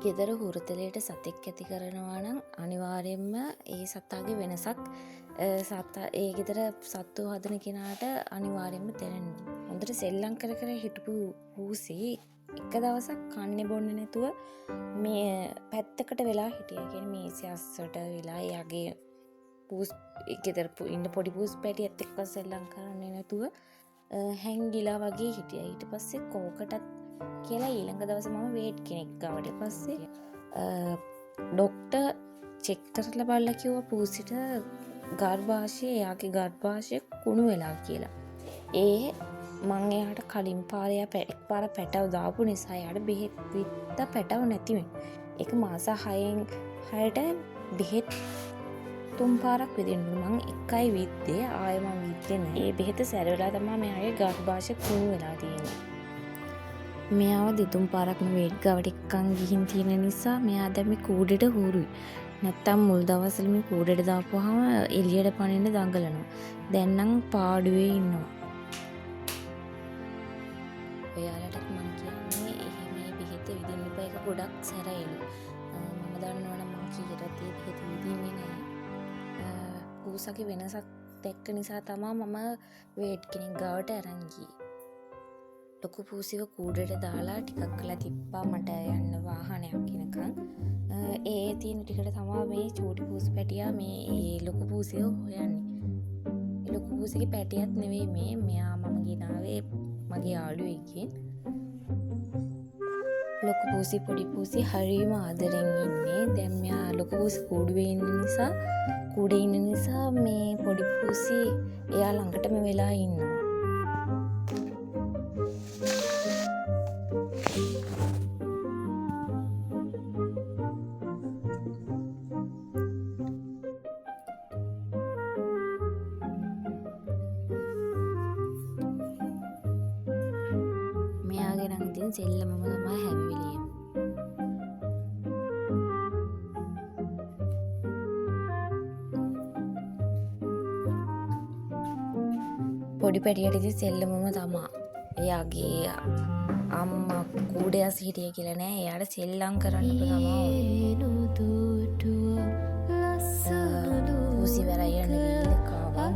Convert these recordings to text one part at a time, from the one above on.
ගෙදර හුරතලයට සතෙක් ඇති කරනවා නම් අනිවාර්යයෙන්ම ඒ සතාගේ වෙනසක් ඒ ගෙදර සත්තු හදන කෙනාට අනිවාර්යයෙන්ම දැනෙනවා. හොඳට සෙල්ලම් කර කර හිටපු පූසී එක දවසක් කන්නේ බොන්නේ නැතුව මේ පැත්තකට වෙලා හිටියා. කියන්නේ මේසෙ අස්සට වෙලා එයාගේ පූස් ගෙදර ඉන්න පොඩි පූස් පැටියත් එක්ක සෙල්ලම් කරන්නේ නැතුව හැංගිලා වගේ හිටියා. ඊට පස්සේ කෝකටත් කියලා ඊළඟ දවස මම වේට් කෙනෙක් ගාවට පස්සේ ඩොක්ටර් චෙක් කරලා බලලා කිව්වා පූසිට එයාගේ ගර්භාෂය කුණු වෙලා කියලා. මං එයාට කලින් පාර පැටව දාපු නිසා එයාට බෙහෙත් විත්ත පැටව නැතිවෙන. ඒක මාස 6ට බෙහෙත් 3 පාරක් විදින්න මං එකයි විද්දේ ආයෙ මං විද්දේ නෑ. ඒ බෙහෙත සැර වෙලා තමයි මෙයාගේ ගර්භාෂය කුණු වෙලා තියෙන්නේ. මෙයාව දෙතුන් පාරක්ම වේට් ගාවට එක්කන් ගිහින් තියෙන නිසා මෙයා දැන් මේ කූඩේට හුරුයි. නැත්තම් මුල් දවස්වල මේ කූඩේට දාපුවාම එළියට පනින්න දඟලනවා. දැන් නම් පාඩුවේ ඉන්නවා. ඔයාලටත් මම කියන්නේ එහෙම මේ බෙහෙත විදින්න එපා. ඒක ගොඩක් සැරයිලු. මම දන්නවනම් මම කීයටත් ඒ බෙහෙත විදින්නේ නෑ. පූසගේ වෙනසක් දැක්ක නිසා තමයි මම වේට් කෙනෙක් ගාවට අරන් ගියේ. ලොකු පූසිව කූඩේට දාලා ටිකක් කළා තිබ්බා මට යන්න වාහනයක් එනකන්. ඒ තියෙන ටිකට තමයි මේ චූටි පූස් පැටියා මේ ලොකු පූසිව හොයන්නේ. ඒ ලොකු පූසිගේ පැටියක් නෙවෙයි මෙයා මම ගෙනාවේ මගේ යාළුවෙක්ගෙන්. ලොකු පූසි පොඩි පූසි හරිම ආදරෙන් ඉන්නේ. දැන් මෙයා ලොකු පූසි කූඩේ ඉන්න නිසා මේ පොඩි පූසි එයා ළඟටම වෙලා ඉන්නවා. සෙල්ලමම තමයි හැම වෙලේම. පොඩි පැටියට ඉතින් සෙල්ලමම තමයි. එයාගේ අම්මා කූඩේස් හිටිය කියලා නෑ. එයාට සෙල්ලම් කරන්න තමයි. පූසි වරයි යන වීල කාවා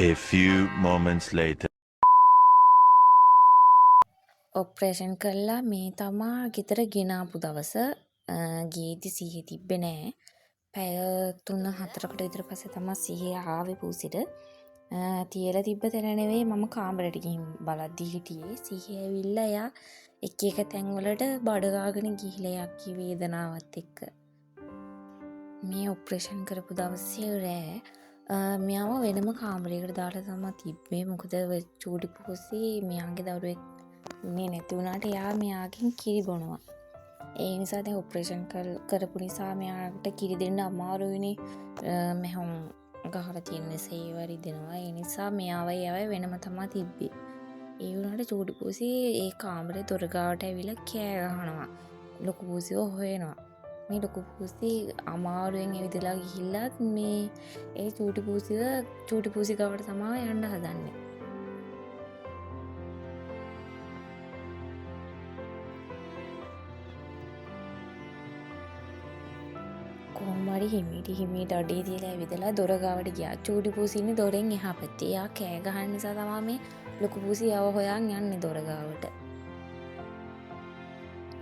A few moments later. Operation කළා මේ තමා ගෙදර ගෙනාපු දවස ගේදි සිහිය තිබ්බේ නෑ. පැය 3-4කට විතර පස්සේ තමයි සිහිය ආවේ පූසිට. තියලා තිබ්බ තැන නෙවෙයි මම කාමරේට ගිහින් බලද්දි හිටියේ. සිහිය ඇවිල්ලා එයා එක තැන්වලට බඩ ගාගෙන ගිහිලා යක්කි වේදනාවත් එක්ක. මේ ඔපරේෂන් කරපු දවසේ රෑ මෙයාව වෙනම කාමරයකට දාලා තමයි තිබ්බේ. මොකද චූටි පූසි මෙයාගේ දරුවෙක් ඉන්නේ නැති වුණාට එයා මෙයාගෙන් කිරි බොනවා. ඒ නිසා දැන් ඔපරේෂන් කරපු නිසා මෙයාට කිරි දෙන්න අමාරුයිනේ. මෙහොම් ගහලා තියෙන සේවරි දෙනවා. ඒ නිසා මෙයාවයි වෙනම තමයි තිබ්බේ. ඒ වුණාට චූටි පූසි ඒ කාමරේ දොර ගාවට ඇවිල්ලා කෑ ගහනවා. ලොකු පූසිව හොයනවා. මේ ලොකු පූසි අමාරුවෙන් ඇවිදලා ගිහිල්ලා මේ ඒ චූටි පූසි ගාවට තමයි යන්න හදන්නේ. කොහොමරි හිමීට අඩේ තියලා ඇවිදලා දොර ගාවට ගියා. චූටි පූසි ඉන්නේ දොරෙන් එහා පැත්තේ. එයා කෑ ගහන නිසා තමයි මේ ලොකු පූසි යව හොයන් යන්නේ දොර ගාවට.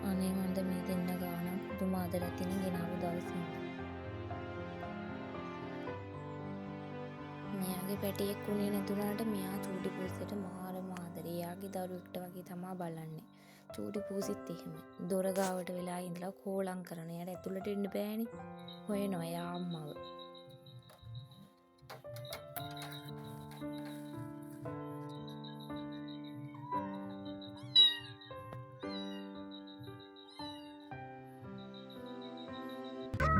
අනේ මන්ද මේ දෙන්න ගාන පුදුම ආදරයක් තියෙන ගෙනාවු දවසේ. මෙයාගේ පැටියෙක් උනේ නැතුණාට මෙයා චූටි පූසිට මහාරම ආදරේ. එයාගේ දරුවෙක්ට වගේ තමයි බලන්නේ. චූටි පූසිත් එහෙමයි. දොර ගාවට වෙලා ඉඳලා කෝලම් කරන. එයාට ඇතුළට එන්න බෑනේ. හොයනවා එයා අම්මව.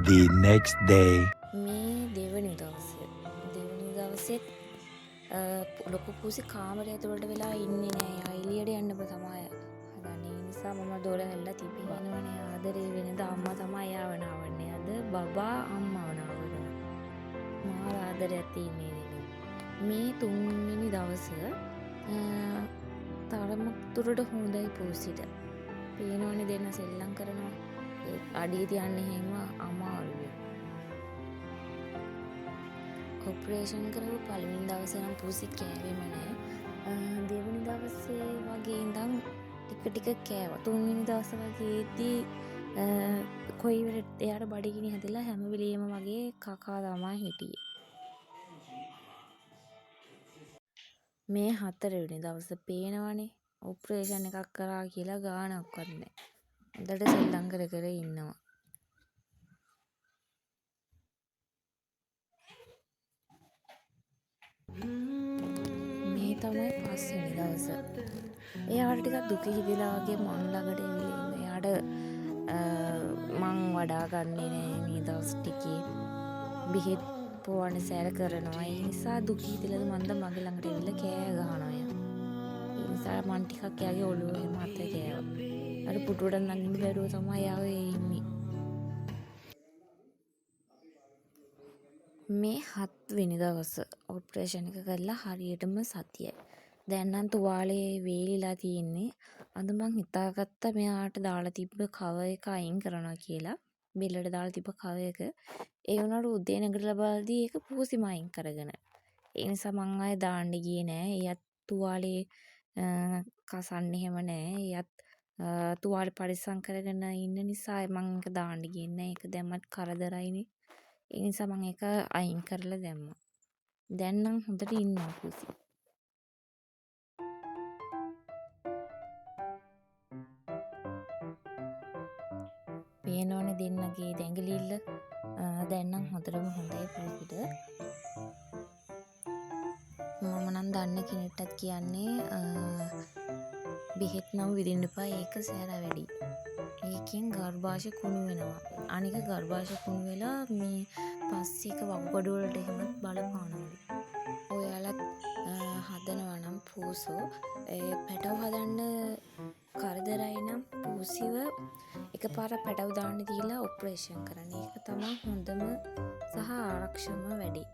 The next day. මේ දෙවනි දවසේ ලොකු පූසි කාමරය ඇතුළට වෙලා ඉන්නේ නෑ. එයා එළියට යන්න තමයි හදන්නේ. ඒ නිසා මම දොර ඇරලා තිබෙනවනේ ආදරේ වෙනද අම්මා තමයි එයාව නාවන්නේ. අද බබා අම්මාව නාවනවා. මාර ආදරයක් තියෙන්නේ දෙන්න. මේ 3 වෙනි දවසේ තරමක් දුරට හොඳයි පූසිට. පේනවනේ දෙන්න සෙල්ලම් කරනවා. ඒ අඩිය තියන්නේ එහෙම අමාරුයි. ඔපරේෂන් කරපු පළවෙනි දවසේ නම් පූසි කෑවෙම නෑ. දෙවෙනි දවසේ වගේ ඉඳන් ටික ටික කෑවා. තුන්වෙනි දවසේ වගේදී කොයි වෙලට එයාට බඩගිනි හැදලා හැම වෙලේම වගේ කකා තමයි හිටියේ. මේ 4 වෙනි දවසේ පේනවනේ ඔපරේෂන් එකක් කරා කියලා ගාණක්වත් නෑ. හොඳට සෙල්ලම් කර කර ඉන්නවා. මේ තමයි 5 වෙනි දවස. එයාට ටිකක් දුක හිතිලා වගේ මං ළඟට එවිලා ඉන්න. එයාට මං වඩා ගන්නේ නෑ මේ දවස් ටිකේ. බෙහෙත් පොවන්න සැර කරනවා. ඒ නිසා දුක හිතිලාද මන්ද මගේ ළඟට එවිලා කෑ ගහනවා එයා. ඒ නිසා මං ටිකක් එයාගේ ඔළුව එහෙම අත ගෑවා. අර පුටුවට නගින්න බැරුව තමයි එයා ඔය ඉන්නේ. මේ 7 වෙනි දවස ඔපරේෂන් එක කරලා හරියටම සතියයි. දැන් නම් තුවාලේ වේලිලා තියෙන්නේ. අද මං හිතාගත්තා මෙයාට දාලා තිබ්බ කව එක අයින් කරනවා කියලා. බෙල්ලට දාලා තිබ්බ කව එක. ඒ වුණාට උදේ නැගිටලා බලද්දී ඒක පූසිම අයින් කරගෙන. ඒ නිසා මං ආයේ දාන්න ගියේ නෑ. එයත් තුවාලේ කසන්නේ එහෙම නෑ. එයත් තුවාලේ පරිස්සම් කරගෙන ඉන්න නිසා මං ඒක දාන්න ගියේ නෑ. ඒක දැම්මත් කරදරයිනේ. ඒ නිසා මං ඒක අයින් කරලා දැම්මා. දැන් නම් හොඳට ඉන්නවා පූසි. පේනවනේ දෙන්නගේ දැඟලිල්ල. දැන් නම් හොඳටම හොඳයි පූසිට. මම නම් දන්න කෙනෙක්ටත් කියන්නේ බෙහෙත් නම් විදින්න එපා. ඒක සැර වැඩි. ඒකෙන් ගර්භාෂය කුණු වෙනවා. අනික ගර්භාෂය කුණු වෙලා මේ පස්සේ එක වකුගඩු වලට එහෙමත් බලපානවලු. ඔයාලත් හදනවා නම් පූසෝ පැටව හදන්න කරදරයි නම් පූසිව එකපාරක් පැටව දාන්න දීලා ඔපරේෂන් කරන්න. ඒක තමයි හොඳම සහ ආරක්ෂම වැඩේ.